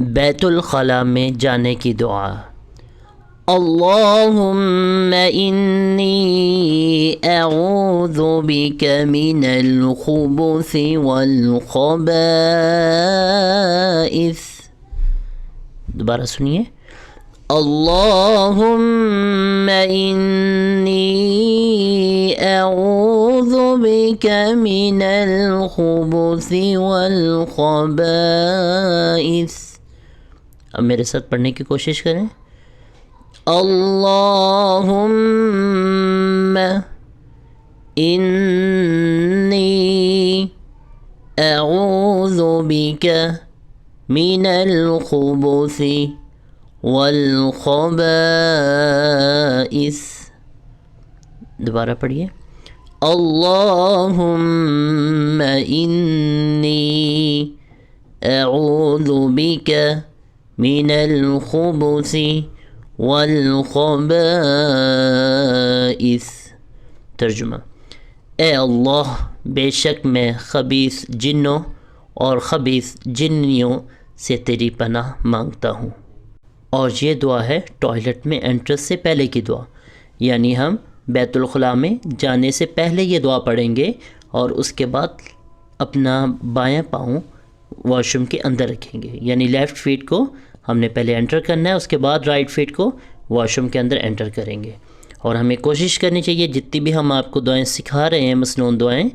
بیت الخلاء میں جانے کی دعا۔ اللہم انی اعوذ بک من الخبث والخبائث۔ دوبارہ سنیے، اللہم انی اعوذ بک من الخبث والخبائث۔ اب میرے ساتھ پڑھنے کی کوشش کریں، اللہم انی اعوذ بک من الخبث والخبائث۔ دوبارہ پڑھیے، اللہم انی اعوذ بک من الخبث والخبائث۔ ترجمہ، اے اللہ، بے شک میں خبیث جنوں اور خبیث جنیوں سے تیری پناہ مانگتا ہوں۔ اور یہ دعا ہے ٹوائلٹ میں انٹرس سے پہلے کی دعا، یعنی ہم بیت الخلاء میں جانے سے پہلے یہ دعا پڑھیں گے اور اس کے بعد اپنا بایاں پاؤں واش روم کے اندر رکھیں گے، یعنی لیفٹ فیٹ کو ہم نے پہلے انٹر کرنا ہے، اس کے بعد رائٹ فیٹ کو واش روم کے اندر انٹر کریں گے۔ اور ہمیں کوشش کرنی چاہیے جتنی بھی ہم آپ کو دعائیں سکھا رہے ہیں، مسنون دعائیں،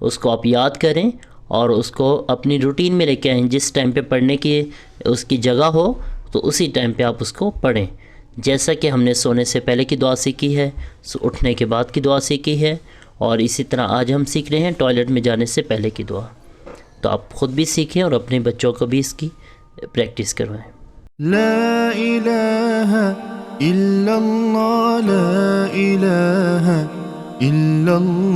اس کو آپ یاد کریں اور اس کو اپنی روٹین میں لے کے آئیں۔ جس ٹائم پہ پڑھنے کی اس کی جگہ ہو تو اسی ٹائم پہ آپ اس کو پڑھیں، جیسا کہ ہم نے سونے سے پہلے کی دعا سیکھی ہے، اٹھنے کے بعد کی دعا سیکھی ہے، اور اسی طرح آج ہم سیکھ رہے ہیں ٹوائلٹ میں جانے سے پہلے کی دعا۔ تو آپ خود بھی سیکھیں اور اپنے بچوں کو بھی اس کی پریکٹس کروائیں۔ لا الہ الا اللہ، لا الہ الا اللہ۔